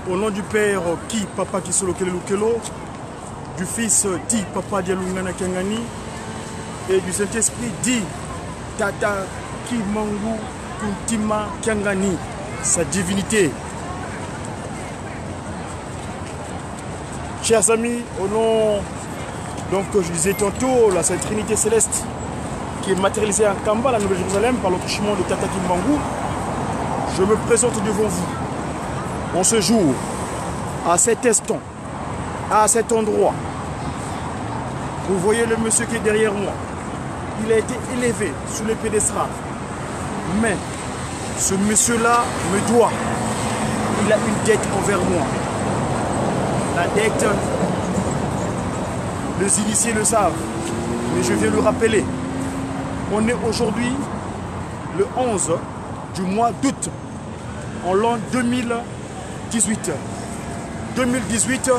Au nom du Père, Ki Papa Kisolo Kelelukelo, du Fils, Ti Papa Dialungana Kengani, et du Saint-Esprit, Di Tata Kimangu Kuntima Kengani, sa divinité. Chers amis, au nom, donc je disais tantôt, la Sainte Trinité Céleste, qui est matérialisée en Kamba, la Nouvelle-Jérusalem, par le touchement de Tata Kimbangu, je me présente devant vous. En ce jour, à cet instant, à cet endroit, vous voyez le monsieur qui est derrière moi. Il a été élevé sous le pédestal. Mais ce monsieur-là me doit. Il a une dette envers moi. La dette, les initiés le savent, mais je vais le rappeler. On est aujourd'hui le 11 du mois d'août, en l'an 2018. 2018,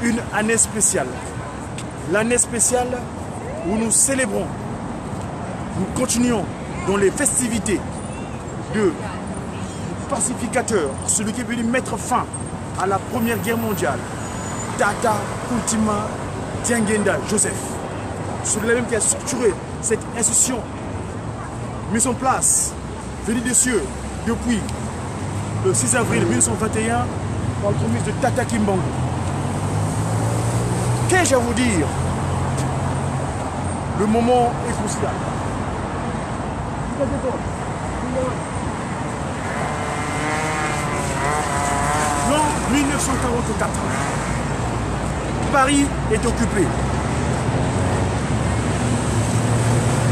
une année spéciale. L'année spéciale où nous célébrons, nous continuons dans les festivités de pacificateur, celui qui est venu mettre fin à la Première Guerre mondiale, Tata Kuntima Diangenda Joseph. Celui-là même qui a structuré cette institution mise en place, venue des cieux depuis le 6 avril 1921 par le ministre de Tata Kimbangu. Qu'ai-je à vous dire? Le moment est crucial. L'an 1944, Paris est occupé.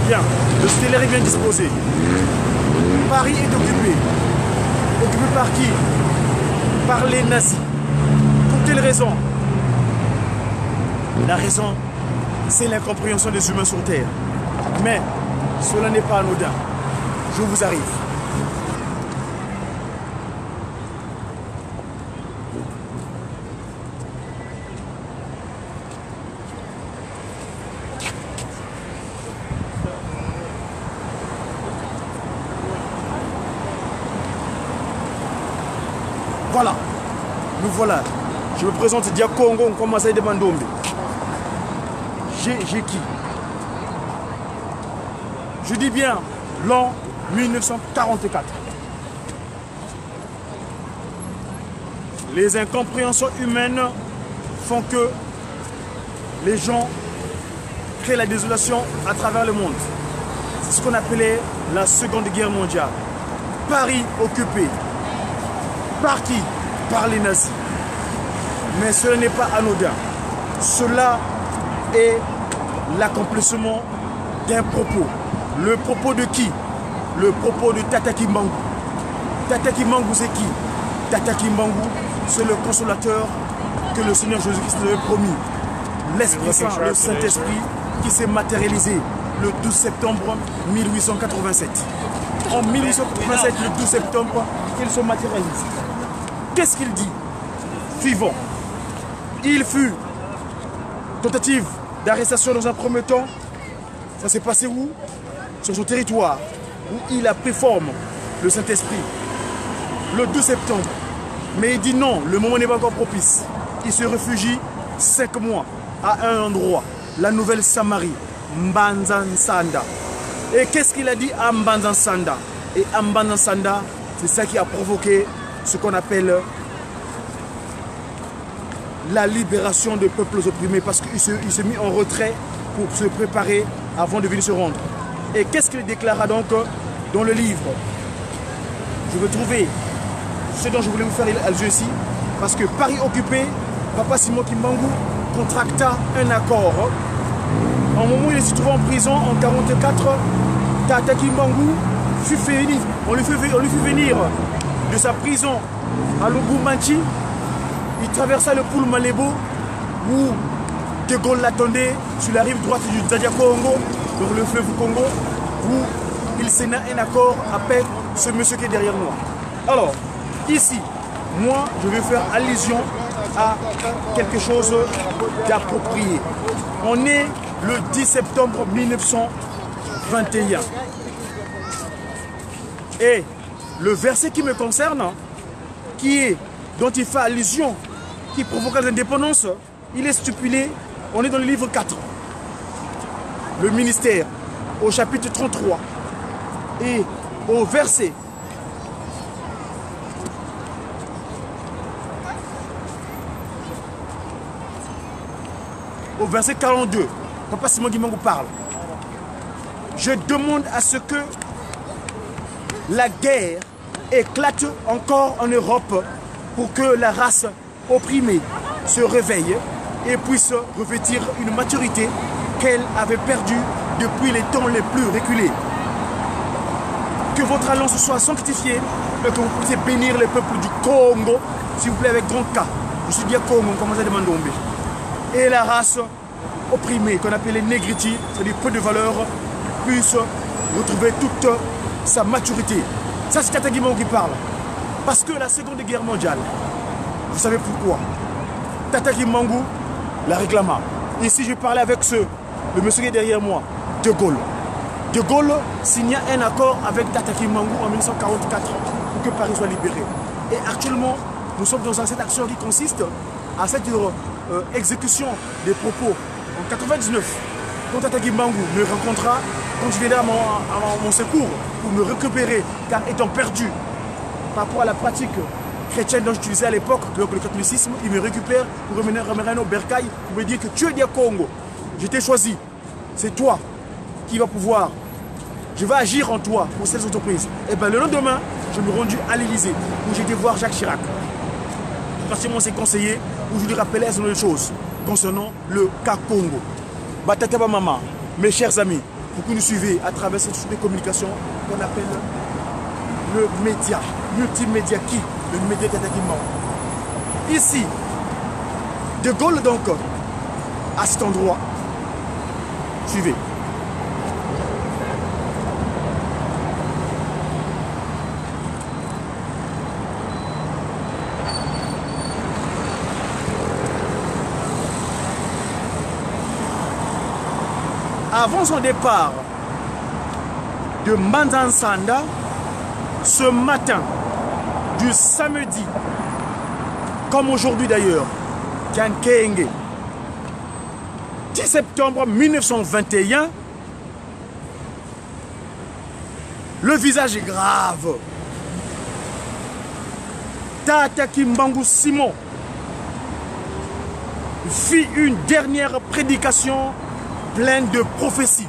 Bien, le stellaire est bien disposé. Paris est occupé. Occupé par qui? Par les nazis. Pour quelle raison? La raison, c'est l'incompréhension des humains sur Terre. Mais cela n'est pas anodin. Je vous arrive. Voilà, nous voilà. Je me présente Diakongo Nkomasai de Bandombe. J'ai qui? Je dis bien l'an 1944. Les incompréhensions humaines font que les gens créent la désolation à travers le monde. C'est ce qu'on appelait la Seconde Guerre mondiale. Paris occupé. Par qui? Par les nazis. Mais cela n'est pas anodin. Cela est l'accomplissement d'un propos. Le propos de qui? Le propos de Tata Kimbangu. Tata Kimbangu, c'est qui? Tata Kimbangu, c'est le consolateur que le Seigneur Jésus-Christ avait promis. L'Esprit Saint, le Saint-Esprit, qui s'est matérialisé le 12 septembre 1887. En 1887, le 12 septembre, il se matérialise. Qu'est-ce qu'il dit? Suivant. Il fut tentative d'arrestation dans un premier temps. Ça s'est passé où? Sur son territoire, où il a pris forme, le Saint-Esprit, le 12 septembre. Mais il dit non, le moment n'est pas encore propice. Il se réfugie 5 mois à un endroit, la Nouvelle Samarie, Mbanzansanda. Et qu'est-ce qu'il a dit à Mbanzansanda? Et à Mbanzansanda, c'est ça qui a provoqué ce qu'on appelle la libération des peuples opprimés, parce qu'il s'est mis en retrait pour se préparer avant de venir se rendre. Et qu'est-ce qu'il déclara donc dans le livre? Je veux trouver ce dont je voulais vous faire à ici, parce que Paris occupé, Papa Simon Kimbangu contracta un accord. Au moment où il se trouvait en prison en 1944, Tata Kimbangu fut fait venir, on lui fit venir de sa prison à Lubumbashi. Il traversa le Poul Malebo où De Gaulle l'attendait sur la rive droite du Zadia Congo, dans le fleuve Congo, où il signa un accord avec ce monsieur qui est derrière moi. Alors, ici, moi, je vais faire allusion à quelque chose d'approprié. On est le 10 septembre 1921. Et le verset qui me concerne, qui est dont il fait allusion, qui provoqua l'indépendance, il est stipulé, on est dans le livre 4, le ministère, au chapitre 33, et au verset 42, Papa Simon Guimango parle. Je demande à ce que la guerre éclate encore en Europe pour que la race opprimée se réveille et puisse revêtir une maturité qu'elle avait perdue depuis les temps les plus reculés. Que votre alliance soit sanctifiée et que vous puissiez bénir les peuples du Congo, s'il vous plaît, avec grand K. Je suis bien Congo, comme ça demande Ndombe. Et la race opprimée, qu'on appelle les négriti, c'est-à-dire peu de valeur, puisse retrouver toute sa maturité. Ça, c'est Tata Guimango qui parle. Parce que la Seconde Guerre mondiale, vous savez pourquoi? Tata Guimango la réclama. Ici, je parlais avec le monsieur qui est derrière moi, De Gaulle. De Gaulle signa un accord avec Tata Guimango en 1944 pour que Paris soit libéré. Et actuellement, nous sommes dans cette action qui consiste à cette exécution des propos en 1999. Quand Tata Guimango me rencontra, quand je viendrai à mon secours pour me récupérer, car étant perdu par rapport à la pratique chrétienne dont j'utilisais à l'époque, le catholicisme, il me récupère pour revenir au bercail pour me dire que tu es du Congo. Je t'ai choisi. C'est toi qui vas pouvoir. Je vais agir en toi pour cette entreprise. Et bien le lendemain, je me rendu à l'Élysée où j'ai été voir Jacques Chirac. Pratiquement ses conseillers où je lui rappelais un certain nombre de choses concernant le cas Congo. Batataba Mama, mes chers amis, pour que nous suivez à travers cette source de communication qu'on appelle le média, multimédia qui, le média Tata Guimango. Ici, De Gaulle donc, à cet endroit, suivez. Avant son départ de Mandansanda, ce matin du samedi, comme aujourd'hui d'ailleurs, 10 septembre 1921, le visage est grave. Tata Guimango Simon fit une dernière prédication pleine de prophéties.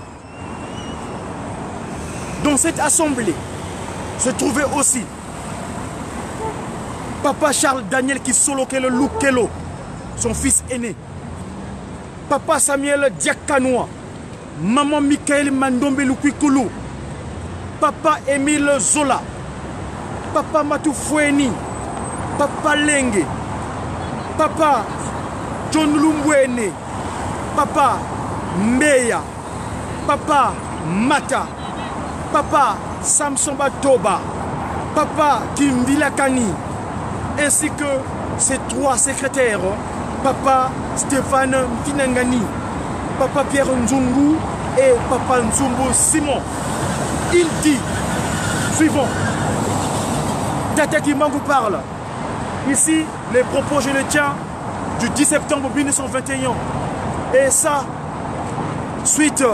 Dans cette assemblée se trouvait aussi Papa Charles Daniel Kisolokelo Lukelo, son fils aîné. Papa Samuel Diakanoa, Maman Michael Mandombe Lukwikulu, Papa Émile Zola, Papa Matou Foueni, Papa Lengue, Papa John Lumbwene, Papa Mbeya, Papa Mata, Papa Samson Batoba, Papa Kimvila Kani, ainsi que ses 3 secrétaires, Papa Stéphane Finangani, Papa Pierre Nzungu et Papa Nzumbo Simon. Il dit, suivant, Tata Guimango parle. Ici, les propos, je les tiens du 10 septembre 1921. Et ça, suite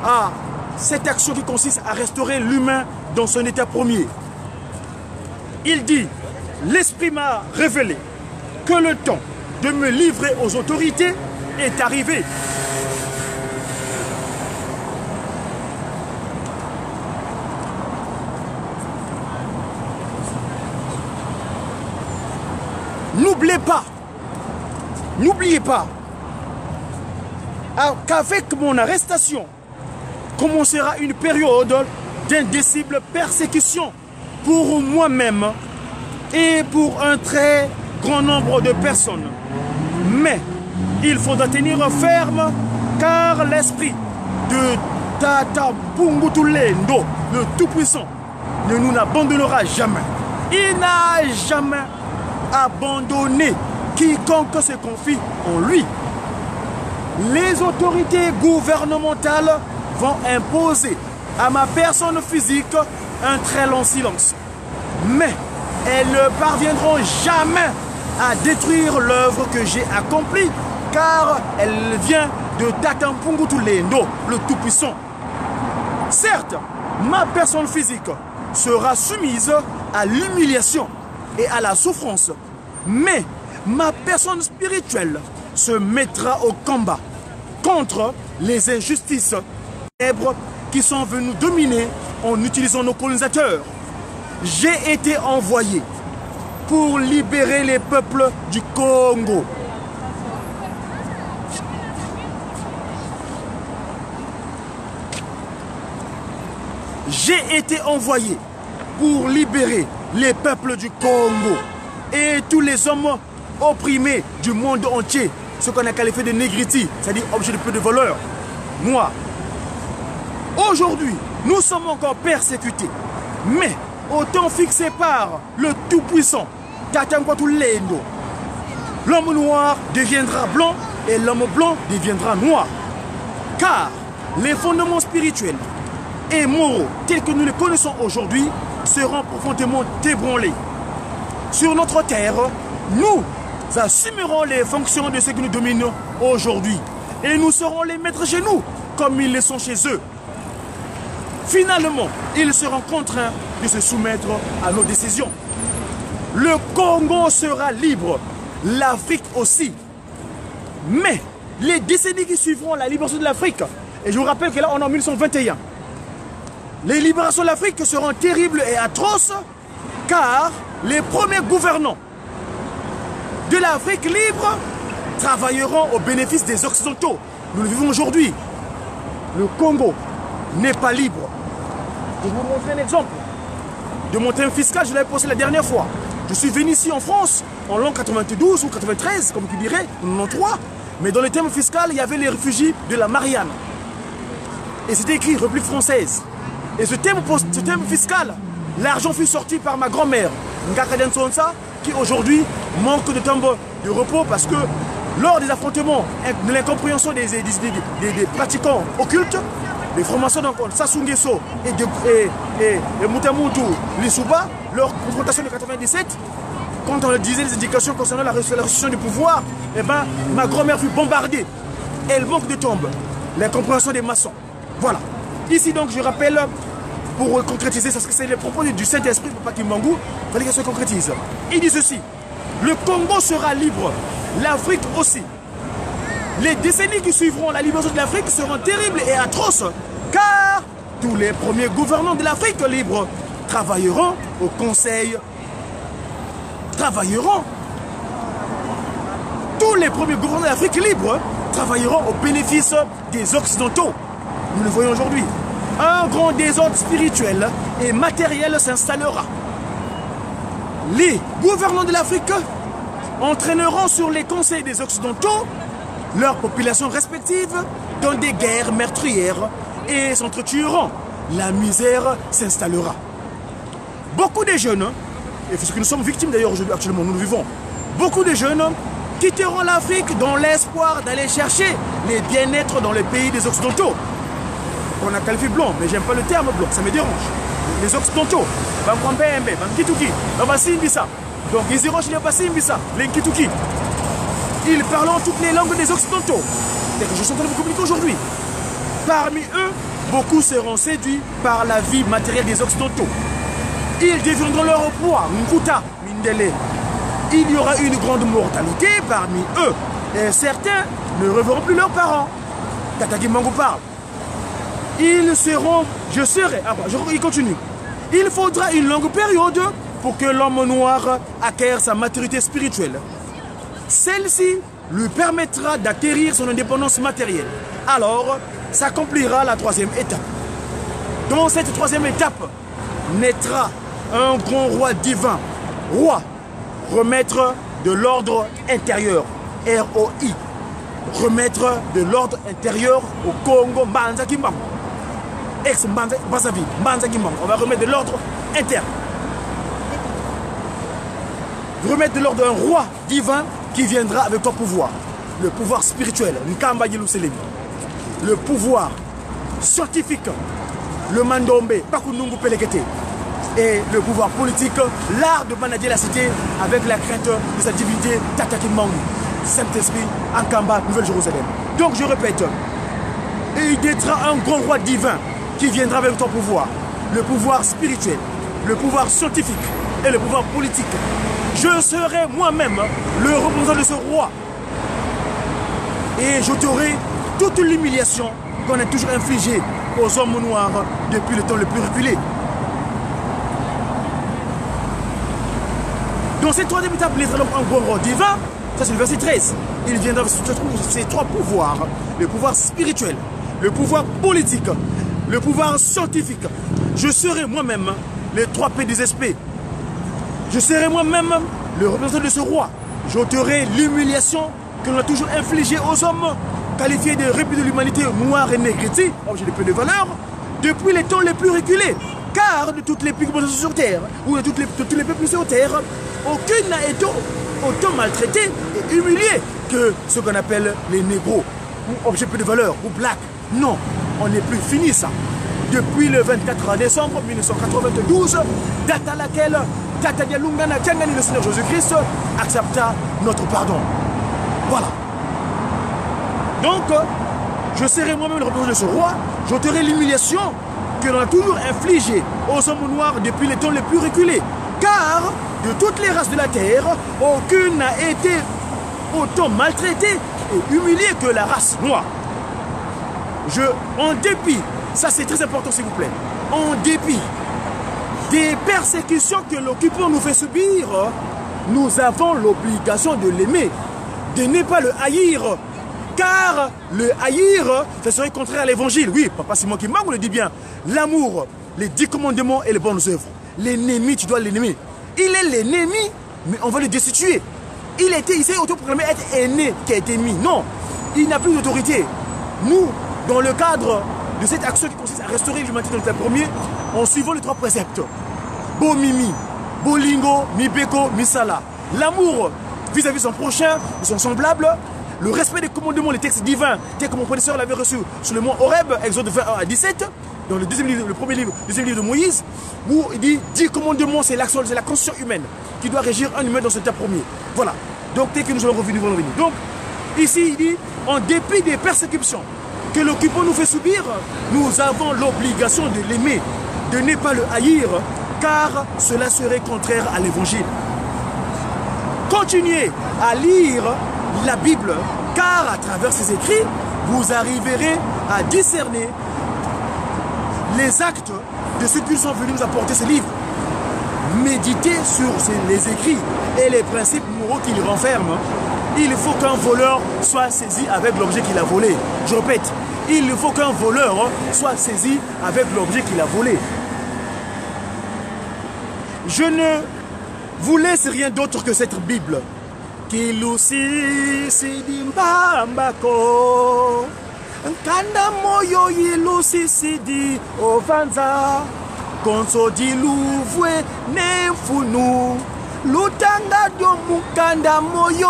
à cette action qui consiste à restaurer l'humain dans son état premier. Il dit, l'Esprit m'a révélé que le temps de me livrer aux autorités est arrivé. N'oubliez pas qu'avec mon arrestation commencera une période d'indicible persécution pour moi-même et pour un très grand nombre de personnes. Mais il faudra tenir ferme car l'esprit de Tata Pungutulendo, le Tout-Puissant, ne nous abandonnera jamais. Il n'a jamais abandonné quiconque se confie en lui. Les autorités gouvernementales vont imposer à ma personne physique un très long silence. Mais elles ne parviendront jamais à détruire l'œuvre que j'ai accomplie, car elle vient de Tatampungu Tulendo, le Tout-Puissant. Certes, ma personne physique sera soumise à l'humiliation et à la souffrance, mais ma personne spirituelle se mettra au combat contre les injustices qui sont venues dominer en utilisant nos colonisateurs. J'ai été envoyé pour libérer les peuples du Congo. J'ai été envoyé pour libérer les peuples du Congo et tous les hommes opprimés du monde entier, ce qu'on a qualifié de négriti, c'est-à-dire objet de peu de voleurs. Moi, aujourd'hui, nous sommes encore persécutés, mais au temps fixé par le Tout-Puissant, Tatamkwatulendo, l'homme noir deviendra blanc et l'homme blanc deviendra noir. Car les fondements spirituels et moraux tels que nous les connaissons aujourd'hui seront profondément ébranlés. Sur notre terre, nous assumerons les fonctions de ceux qui nous dominent aujourd'hui et nous serons les maîtres chez nous comme ils le sont chez eux. Finalement, ils seront contraints de se soumettre à nos décisions. Le Congo sera libre, l'Afrique aussi. Mais les décennies qui suivront la libération de l'Afrique, et je vous rappelle que là on est en 1921, les libérations de l'Afrique seront terribles et atroces, car les premiers gouvernants de l'Afrique libre travailleront au bénéfice des Occidentaux. Nous le vivons aujourd'hui. Le Congo n'est pas libre. Je vais vous montrer un exemple de mon thème fiscal, je l'avais posé la dernière fois. Je suis venu ici en France en l'an 92 ou 93, comme tu dirais, en 93, mais dans le thème fiscal, il y avait les réfugiés de la Marianne. Et c'était écrit République française. Et ce thème fiscal, l'argent fut sorti par ma grand-mère, Ngakaden Sonsa, qui aujourd'hui manque de temps de repos parce que lors des affrontements de l'incompréhension des pratiquants occultes, les formations donc Sassou-Nguesso et Moutamutu Lissouba, leur confrontation de 97, quand on leur disait les indications concernant la restitution du pouvoir, eh ben, ma grand-mère fut bombardée. Elle manque de tombes. L'incompréhension des maçons. Voilà. Ici donc je rappelle, pour concrétiser, parce que c'est les propos du Saint-Esprit, Papa Kimbangu, il fallait qu'elle se concrétise. Il dit ceci: le Congo sera libre, l'Afrique aussi. Les décennies qui suivront la libération de l'Afrique seront terribles et atroces, car tous les premiers gouvernants de l'Afrique libre travailleront au Conseil. Tous les premiers gouvernants de l'Afrique libre travailleront au bénéfice des Occidentaux. Nous le voyons aujourd'hui. Un grand désordre spirituel et matériel s'installera. Les gouvernants de l'Afrique entraîneront sur les conseils des Occidentaux leurs populations respectives dans des guerres meurtrières et s'entretueront. La misère s'installera. Beaucoup de jeunes, et c'est ce que nous sommes victimes d'ailleurs aujourd'hui actuellement, nous le vivons, beaucoup de jeunes quitteront l'Afrique dans l'espoir d'aller chercher les bien-être dans les pays des Occidentaux. On a qualifié blanc, mais j'aime pas le terme blanc, ça me dérange. Les Occidentaux, donc ils iront chez les Basimbisa, les Nkituki. Ils parleront toutes les langues des Occidentaux. C'est que je suis en train de vous communiquer aujourd'hui. Parmi eux, beaucoup seront séduits par la vie matérielle des Occidentaux. Ils deviendront leur poids, Nkuta, Mindele. Il y aura une grande mortalité parmi eux. Et certains ne reverront plus leurs parents. Tataki Mango parle. Ils seront, il continue. Il faudra une longue période pour que l'homme noir acquiert sa maturité spirituelle. Celle-ci lui permettra d'acquérir son indépendance matérielle. Alors, s'accomplira la troisième étape. Dans cette troisième étape, naîtra un grand roi divin. Roi, remettre de l'ordre intérieur. ROI. Remettre de l'ordre intérieur au Congo Mbanza Kimbam. Ex-Bazavi, Mbanza Kimbam. On va remettre de l'ordre interne. Remettre de l'ordre un roi divin qui viendra avec ton pouvoir. Le pouvoir spirituel. Le pouvoir scientifique. Le mandombe. Pakunungu Pelekete. et le pouvoir politique, l'art de manager la cité avec la crainte de sa divinité Tata Kimbangu, Saint-Esprit, Ankamba, Nouvelle-Jérusalem. Donc je répète, il naîtra un grand roi divin qui viendra avec ton pouvoir, le pouvoir spirituel, le pouvoir scientifique et le pouvoir politique. Je serai moi-même le représentant de ce roi et j'ôterai toute l'humiliation qu'on a toujours infligée aux hommes noirs depuis le temps le plus reculé. Dans cette troisième étape, il y aura donc un grand roi divin, ça c'est le verset 13. Il viendra avec ces trois pouvoirs, le pouvoir spirituel, le pouvoir politique, le pouvoir scientifique. Je serai moi-même les 3 P des SP. Je serai moi-même le représentant de ce roi. J'ôterai l'humiliation que l'on a toujours infligée aux hommes qualifiés de répit de l'humanité noire et négritie, objet de peu de valeur, depuis les temps les plus reculés. Car de toutes les populations sur terre, ou de tous les peuples sur terre, aucune n'a été autant maltraitée et humiliée que ce qu'on appelle les négros, ou objets peu de valeur, ou black. Non, on n'est plus fini ça. Depuis le 24 décembre 1992, date à laquelle Tata Dialungana Tiangani, le Seigneur Jésus-Christ, accepta notre pardon. Voilà. Donc, je serai moi-même le représentant de ce roi, j'ôterai l'humiliation que l'on a toujours infligée aux hommes noirs depuis les temps les plus reculés. Car de toutes les races de la terre, aucune n'a été autant maltraitée et humiliée que la race noire. En dépit, ça c'est très important s'il vous plaît, en dépit des persécutions que l'occupant nous fait subir, nous avons l'obligation de l'aimer, de ne pas le haïr. Car le haïr, ça serait contraire à l'évangile. Oui, Papa Simon Kimbangu le dit bien. L'amour, les 10 commandements et les bonnes œuvres. L'ennemi, tu dois l'aimer. Il est l'ennemi, mais on va le destituer. Il s'est autoproclamé être aîné qui a été mis. Non, il n'a plus d'autorité. Nous, dans le cadre de cette action qui consiste à restaurer l'humanité dans le temps premier, en suivant les 3 préceptes. Bo Mimi, Bolingo, Mibeko, Misala. L'amour vis-à-vis de son prochain, de son semblable. Le respect des commandements, les textes divins, tel que mon professeur l'avait reçu sur le mont Horeb, Exode 21 à 17, dans le deuxième livre de Moïse, où il dit 10 commandements, c'est la conscience humaine qui doit régir un humain dans ce temps premier. Voilà. Donc, dès que nous allons revenir, nous allons revenir. Donc, ici, il dit, en dépit des persécutions que l'occupant nous fait subir, nous avons l'obligation de l'aimer, de ne pas le haïr, car cela serait contraire à l'évangile. Continuez à lire la Bible, car à travers ces écrits, vous arriverez à discerner les actes de ceux qui sont venus nous apporter ces livres. Méditez sur les écrits et les principes moraux qu'ils renferment. Il faut qu'un voleur soit saisi avec l'objet qu'il a volé. Je répète, il faut qu'un voleur soit saisi avec l'objet qu'il a volé. Je ne vous laisse rien d'autre que cette Bible. Kilusi sidimbambako Nkanda moyo ilusi sidi ovanza Konso diluvwe nefunu Lutanga domukanda moyo.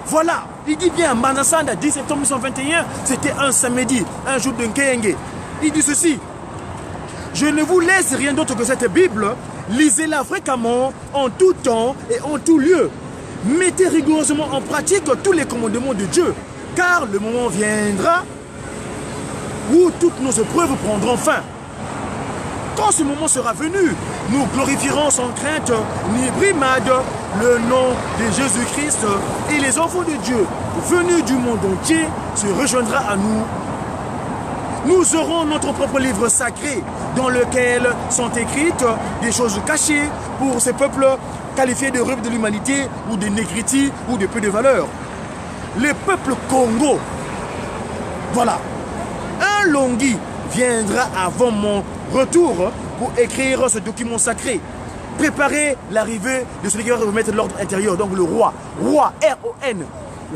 Voilà, il dit bien, Manasanda, 10 septembre 1921, c'était un samedi, un jour de Nkenge. Il dit ceci: je ne vous laisse rien d'autre que cette Bible, lisez-la fréquemment, en tout temps et en tout lieu. Mettez rigoureusement en pratique tous les commandements de Dieu, car le moment viendra où toutes nos épreuves prendront fin. Quand ce moment sera venu, nous glorifierons sans crainte ni brimade le nom de Jésus-Christ, et les enfants de Dieu venus du monde entier se rejoindra à nous. Nous aurons notre propre livre sacré dans lequel sont écrites des choses cachées pour ces peuples qualifiés de rebelles de l'humanité ou de négritude ou de peu de valeur. Le peuple Congo, voilà, un Longhi viendra avant mon retour pour écrire ce document sacré. Préparer l'arrivée de celui qui va remettre l'ordre intérieur, donc le roi, roi, R-O-N,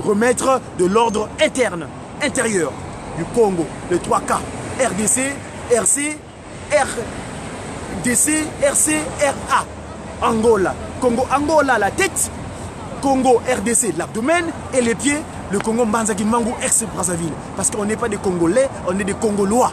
remettre de l'ordre interne, intérieur du Congo, les 3K, RDC, RC, RDC, RC, RA, Angola. Congo, Angola, la tête, Congo, RDC, l'abdomen et les pieds, le Congo Mbanza Kimbangu, ex-Brazzaville. Parce qu'on n'est pas des Congolais, on est des Congolois.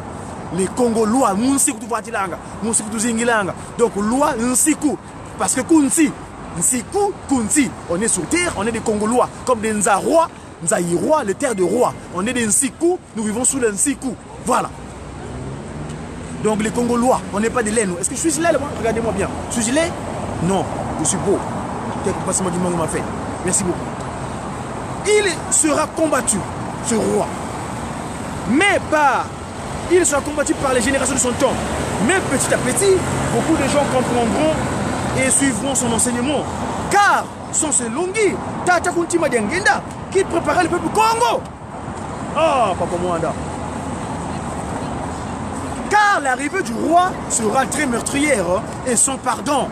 les Congolois, Munsiku Tuvatilanga, Munsiku Tuzingilanga. Donc, loi Nsiku. Parce que Kunsi, Nsiku, Kunsi, on est sur terre, on est des Congolois, comme des Nzarois, Nzaïrois, les terres de rois. On est des Nsiku, nous vivons sous le Nsiku. Voilà. Donc, les Congolois, on n'est pas des laines. Est-ce que je suis laine? Regardez-moi bien. Suis-je laine? Non, je suis beau. Quelque part, c'est moi qui m'a fait. Merci beaucoup. Il sera combattu, ce roi. Mais il sera combattu par les générations de son temps. Mais petit à petit, beaucoup de gens comprendront et suivront son enseignement. Car, sans ce Longi, Tata Kuntima Diangenda, qui préparait le peuple Congo. Ah, Papa Mwanda. Car l'arrivée du roi sera très meurtrière et sans pardon.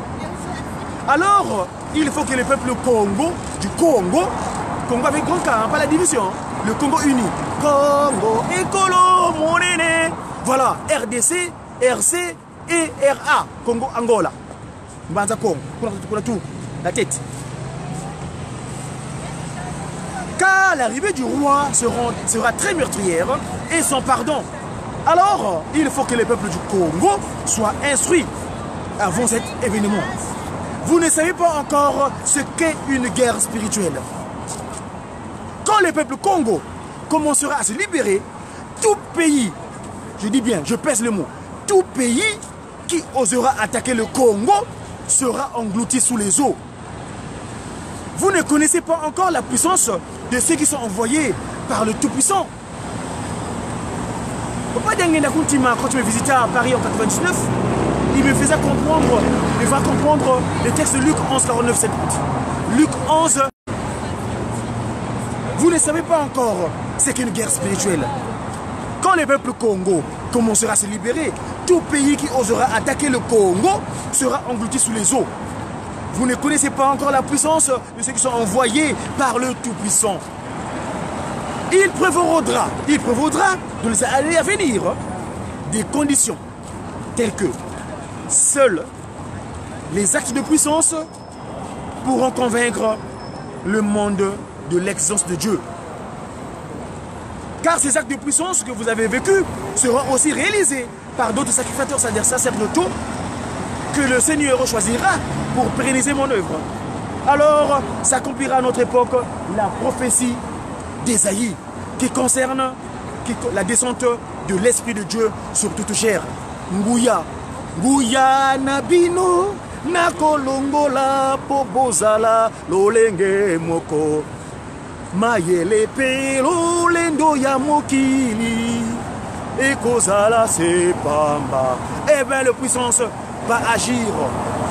Alors, il faut que le peuple Congo, Congo avec grand K, pas la division, le Congo uni. Congo, Ekolo, Monene. Voilà, RDC, RC et RA, Congo, Angola. Mbanza Congo, tout, la tête. Car l'arrivée du roi sera très meurtrière et sans pardon. Alors, il faut que le peuple du Congo soit instruit avant cet événement. Vous ne savez pas encore ce qu'est une guerre spirituelle. Quand le peuple Congo commencera à se libérer, tout pays, je dis bien, je pèse le mot, tout pays qui osera attaquer le Congo sera englouti sous les eaux. Vous ne connaissez pas encore la puissance de ceux qui sont envoyés par le Tout-Puissant. Papa Dengenda Kuntima, quand tu me visitais à Paris en 99, il me faisait comprendre, le texte de Luc 11, 49, 70. Luc 11, vous ne savez pas encore ce qu'est une guerre spirituelle. Quand le peuple Congo commencera à se libérer, tout pays qui osera attaquer le Congo sera englouti sous les eaux. Vous ne connaissez pas encore la puissance de ceux qui sont envoyés par le Tout-Puissant. Il prévaudra dans les années à venir des conditions telles que seuls les actes de puissance pourront convaincre le monde de l'existence de Dieu. Car ces actes de puissance que vous avez vécus seront aussi réalisés par d'autres sacrificateurs, c'est-à-dire sacerdotaux, que le Seigneur choisira pour pérenniser mon œuvre. Alors s'accomplira à notre époque la prophétie d'Ésaïe qui concerne la descente de l'Esprit de Dieu sur toute chair. Nguya, Nguya Nabino, Nakolongola, Pobozala, Lolenge Moko, Mayele Pelo, Lendo Yamokili, Ekozala Sepamba. Eh bien, la puissance va agir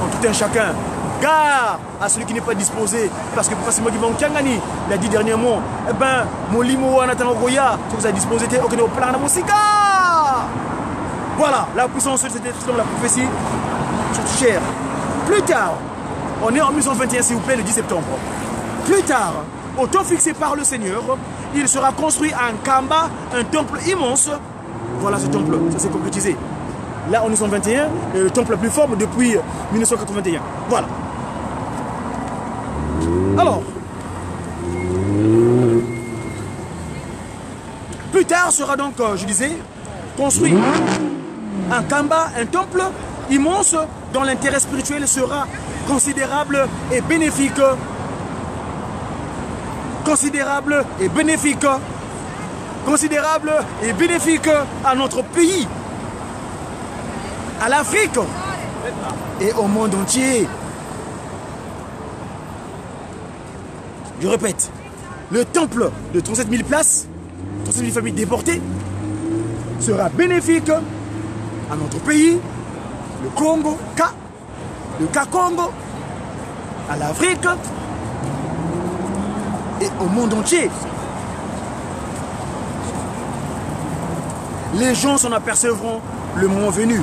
en tout un chacun. Gare à celui qui n'est pas disposé, parce que c'est moi qui m'en kangani, il a dit dernièrement, eh ben, mon limo Nathan Roya, tout ça disposé, ok, au plan de musique. Voilà, la puissance, c'était dans la prophétie sur chair. Plus tard, on est en 1921, s'il vous plaît, le 10 septembre. Plus tard, au temps fixé par le Seigneur, il sera construit un Kamba, un temple immense. Voilà ce temple, ça s'est concrétisé. Là, en 1921, le temple le plus fort depuis 1981. Voilà. Alors, plus tard sera donc, je disais, construit un Kamba, un temple immense dont l'intérêt spirituel sera considérable et bénéfique. Considérable et bénéfique. Considérable et bénéfique à notre pays, à l'Afrique et au monde entier. Je répète, le temple de 37 000 places, 37 000 familles déportées, sera bénéfique à notre pays, le Congo, le Congo, à l'Afrique et au monde entier. Les gens s'en apercevront le moment venu.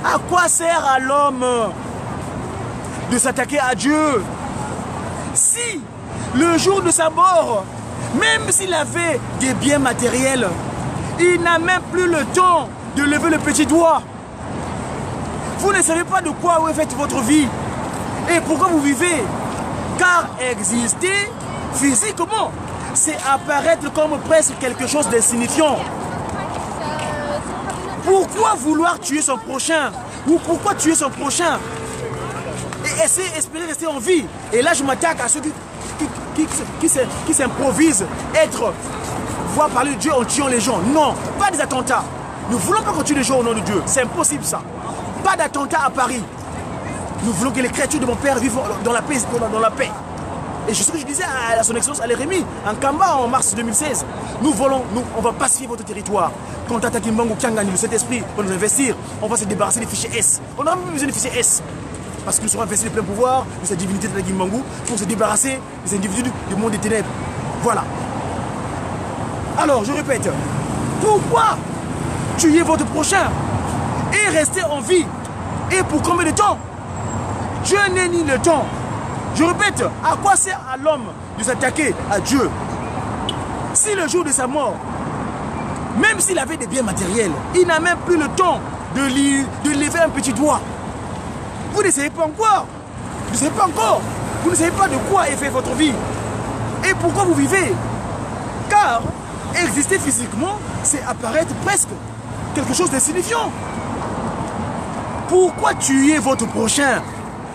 À quoi sert à l'homme de s'attaquer à Dieu si le jour de sa mort, même s'il avait des biens matériels, il n'a même plus le temps de lever le petit doigt? Vous ne savez pas de quoi vous faites votre vie et pourquoi vous vivez. Car exister physiquement, c'est apparaître comme presque quelque chose d'insignifiant. Pourquoi vouloir tuer son prochain? Ou pourquoi tuer son prochain? Et espérer rester en vie. Et là, je m'attaque à ceux qui s'improvisent être, voir parler de Dieu en tuant les gens. Non, pas des attentats. Nous ne voulons pas qu'on tue les gens au nom de Dieu. C'est impossible ça. Pas d'attentats à Paris. Nous voulons que les créatures de mon Père vivent dans la paix. Et c'est ce que je disais à son excellence Alérémy, en Kamba en mars 2016. On va pacifier votre territoire. Quand Tata Kimbangu Kiangani, le Saint-Esprit, va nous investir, on va se débarrasser des fichiers S. On n'aura même besoin des fichiers S. Parce que nous serons investis de plein pouvoir de cette divinité de Tata Kimbangu pour se débarrasser des individus du monde des ténèbres. Voilà. Alors, je répète, pourquoi tuer votre prochain et rester en vie? Et pour combien de temps? Je n'ai ni le temps. Je répète, à quoi sert à l'homme de s'attaquer à Dieu? Si le jour de sa mort, même s'il avait des biens matériels, il n'a même plus le temps de lever un petit doigt. Vous ne savez pas encore. Vous ne savez pas encore. Vous ne savez pas de quoi est fait votre vie. Et pourquoi vous vivez? Car exister physiquement, c'est apparaître presque quelque chose d'insignifiant. Pourquoi tuer votre prochain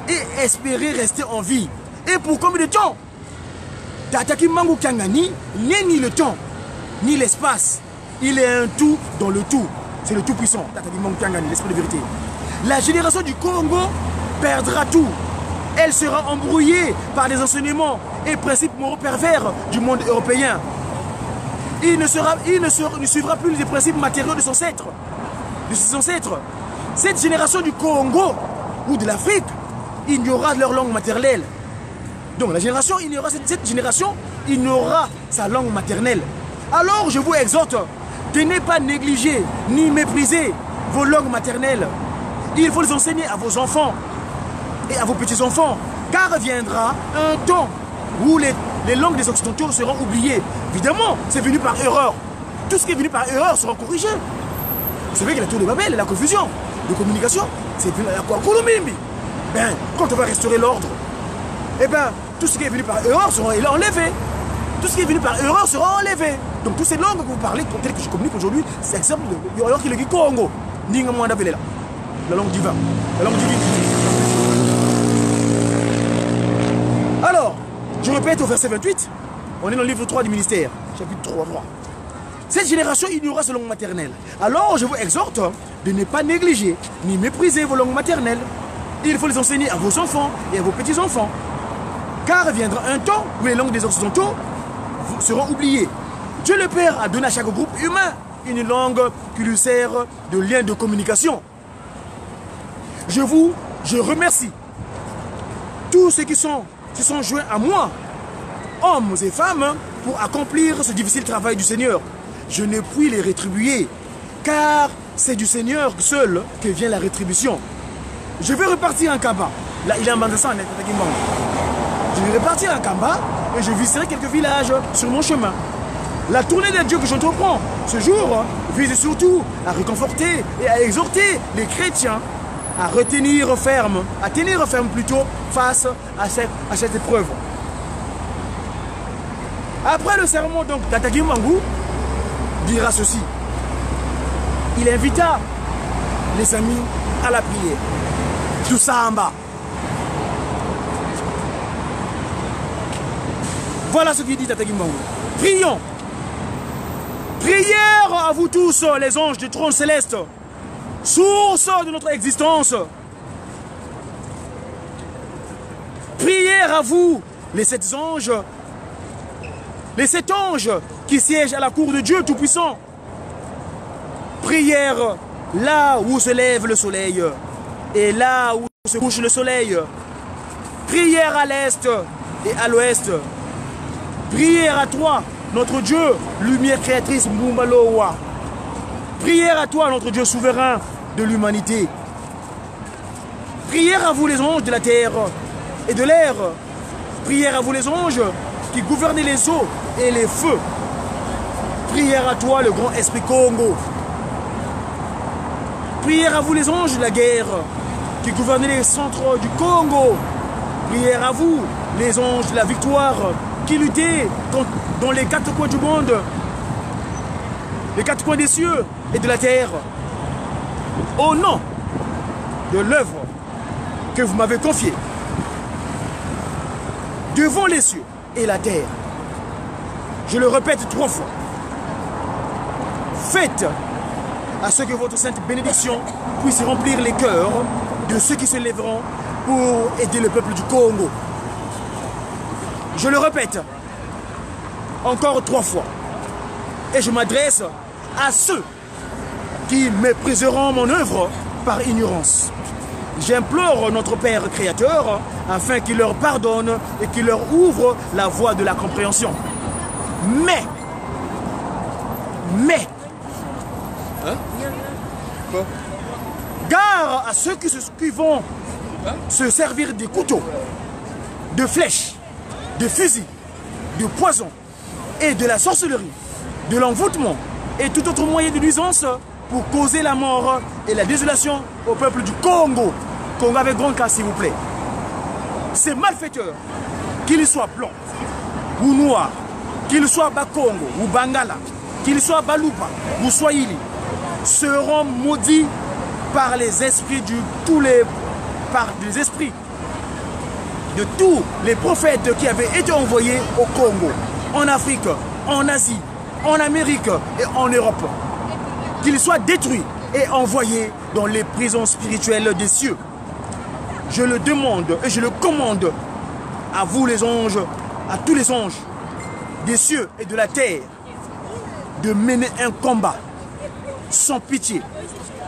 et espérer rester en vie? Et pour combien de temps? Tata Kimbangu Kiangani n'est ni le temps, ni l'espace. Il est un tout dans le tout. C'est le tout-puissant, Tata Kimbangu Kiangani, l'esprit de vérité. La génération du Congo perdra tout. Elle sera embrouillée par des enseignements et principes moraux pervers du monde européen. Il ne suivra plus les principes matériaux de ses ancêtres. Cette génération du Congo ou de l'Afrique ignorera leur langue maternelle. Donc cette génération ignorera sa langue maternelle. Alors je vous exhorte de ne pas négliger ni mépriser vos langues maternelles. Il faut les enseigner à vos enfants et à vos petits-enfants, car viendra un temps où les langues des Occidentaux seront oubliées. Évidemment, c'est venu par erreur. Tout ce qui est venu par erreur sera corrigé. Vous savez que la tour de Babel, la confusion de communication, c'est venu à quoi? Ben, quand on va restaurer l'ordre, eh ben, tout ce qui est venu par erreur sera enlevé. Tout ce qui est venu par erreur sera enlevé. Donc, toutes ces langues que vous parlez, telles que je communique aujourd'hui, c'est exemple de alors qu'il est Congo. La langue divine. La langue divine. Alors, je répète au verset 28, on est dans le livre 3 du ministère, chapitre 3. Cette génération ignorera sa langue maternelle. Alors, je vous exhorte de ne pas négliger ni mépriser vos langues maternelles. Il faut les enseigner à vos enfants et à vos petits-enfants. Car viendra un temps où les langues des Occidentaux seront oubliées. Dieu le Père a donné à chaque groupe humain une langue qui lui sert de lien de communication. Je remercie tous ceux qui se sont joints à moi, hommes et femmes, pour accomplir ce difficile travail du Seigneur. Je ne puis les rétribuer, car c'est du Seigneur seul que vient la rétribution. Je vais repartir en Kamba. Là, il est en Bandassan, je vais repartir en Kamba et je visiterai quelques villages sur mon chemin. La tournée de Dieu que j'entreprends ce jour vise surtout à réconforter et à exhorter les chrétiens à tenir ferme plutôt face à cette épreuve. Après le sermon, donc, Tata Kimbangu dira ceci. Il invita les amis à la prière. Tout ça en bas. Voilà ce qu'il dit Tata Kimbangu. Prions. Prière à vous tous, les anges du trône céleste, source de notre existence. Prière à vous, les sept anges qui siègent à la cour de Dieu Tout-Puissant. Prière là où se lève le soleil et là où se couche le soleil. Prière à l'est et à l'ouest. Prière à toi, notre Dieu, lumière créatrice Mbumbalowa. Prière à toi, notre Dieu souverain de l'humanité. Prière à vous, les anges de la terre et de l'air. Prière à vous, les anges qui gouvernez les eaux et les feux. Prière à toi, le grand esprit Congo. Prière à vous, les anges de la guerre qui gouvernez les centres du Congo. Prière à vous, les anges de la victoire qui luttaient dans les quatre coins du monde, les quatre coins des cieux et de la terre. au nom de l'œuvre que vous m'avez confiée, devant les cieux et la terre, je le répète 3 fois, faites à ce que votre sainte bénédiction puisse remplir les cœurs de ceux qui se lèveront pour aider le peuple du Congo. Je le répète encore 3 fois. Et je m'adresse à ceux qui mépriseront mon œuvre par ignorance. J'implore notre Père Créateur afin qu'il leur pardonne et qu'il leur ouvre la voie de la compréhension. Mais, Hein? Quoi? gare à ceux qui vont se servir des couteaux, de flèches, de fusils, de poisons et de la sorcellerie, de l'envoûtement et tout autre moyen de nuisance pour causer la mort et la désolation au peuple du Congo. Congo avec grand cas, s'il vous plaît. Ces malfaiteurs, qu'ils soient blancs ou noirs, qu'ils soient Bakongo ou Bangala, qu'ils soient Baluba ou Swahili, seront maudits par les esprits par les esprits de tous les prophètes qui avaient été envoyés au Congo, en Afrique, en Asie, en Amérique et en Europe. Qu'ils soient détruits et envoyés dans les prisons spirituelles des cieux. Je le demande et je le commande à vous les anges, à tous les anges des cieux et de la terre, de mener un combat sans pitié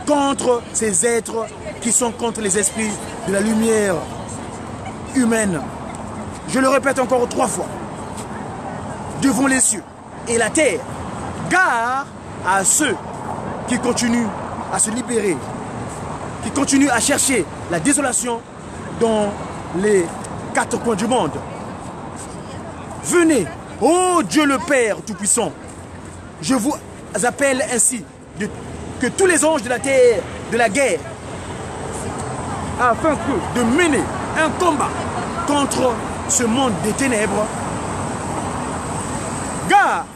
contre ces êtres qui sont contre les esprits de la lumière humaine. Je le répète encore 3 fois, devant les cieux et la terre, gare à ceux qui continuent à se libérer, qui continuent à chercher la désolation dans les 4 coins du monde. Venez, ô Dieu le Père Tout-Puissant, je vous appelle ainsi, que tous les anges de la terre, de la guerre, afin de mener un combat contre ce monde des ténèbres. Gare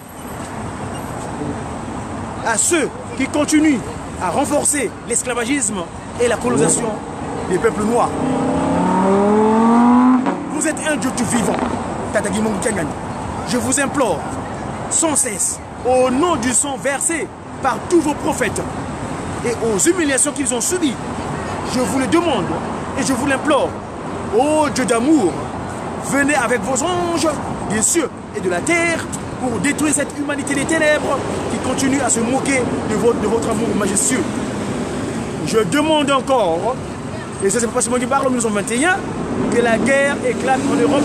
à ceux qui continuent à renforcer l'esclavagisme et la colonisation des peuples noirs. Vous êtes un Dieu tout vivant, Tata Gimongu Kanyani. Je vous implore sans cesse, au nom du sang versé par tous vos prophètes et aux humiliations qu'ils ont subies, je vous le demande et je vous l'implore, ô Dieu d'amour, venez avec vos anges des cieux et de la terre pour détruire cette humanité des ténèbres qui continue à se moquer de votre amour majestueux. Je demande encore, et ça c'est pas seulement du parle en 1921, que la guerre éclate en Europe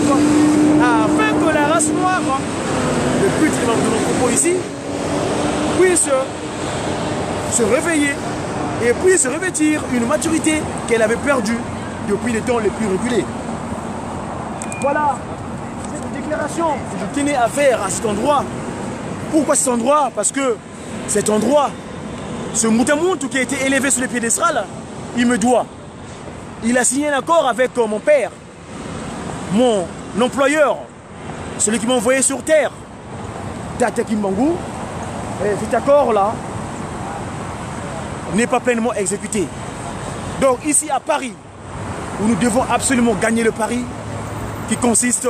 afin que la race noire, le but de nos propos ici, puisse se réveiller et puisse revêtir une maturité qu'elle avait perdue depuis les temps les plus reculés. Voilà cette déclaration que je tenais à faire à cet endroit. Pourquoi cet endroit? Parce que cet endroit, ce Moutamountou qui a été élevé sur les piédestals, il me doit. Il a signé un accord avec mon père, mon employeur, celui qui m'a envoyé sur terre, Tata Kimbangu. Et cet accord-là n'est pas pleinement exécuté. Donc ici à Paris, où nous devons absolument gagner le pari qui consiste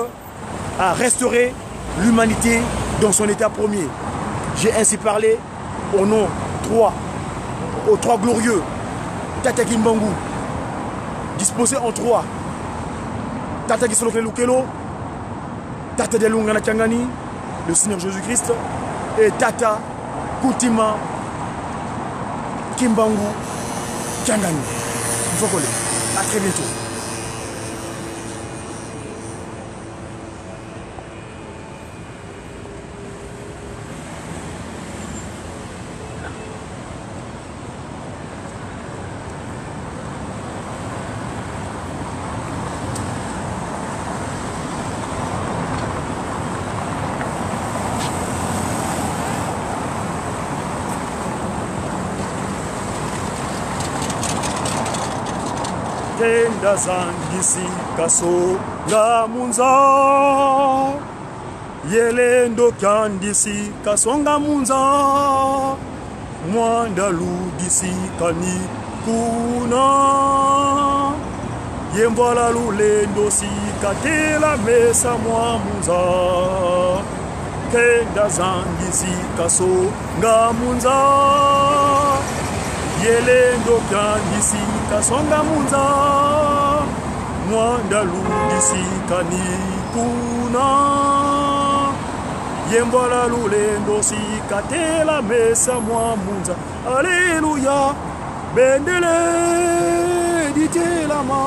à restaurer l'humanité dans son état premier. J'ai ainsi parlé au nom aux 3 glorieux, Tata Kimbangu, disposés en 3. Tata Gisolokle Lukelo, Tata Delungana Tchangani, le Seigneur Jésus-Christ, et Tata Koutima Kimbangu Tchangani. À très bientôt. Tenda zangisi kaso ngamunza yelendo kyandisi kasonga munza mwanda ludisi kani kuna yembwala lulendo sikatela mesa mwamunza kenda zangi zikasonga munza yelendo kandi sikasonga munza mwanda ludisikani kuna yembwala lulendo sikatela mesa mwamunza aleluya bendele ditelama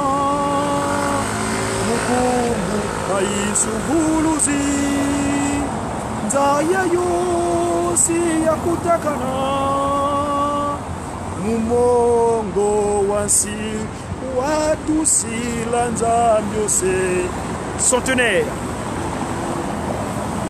mukumbu kaisubuluzi nzaya yosi yakutakana mumongo wansi watu silanza byose centenaire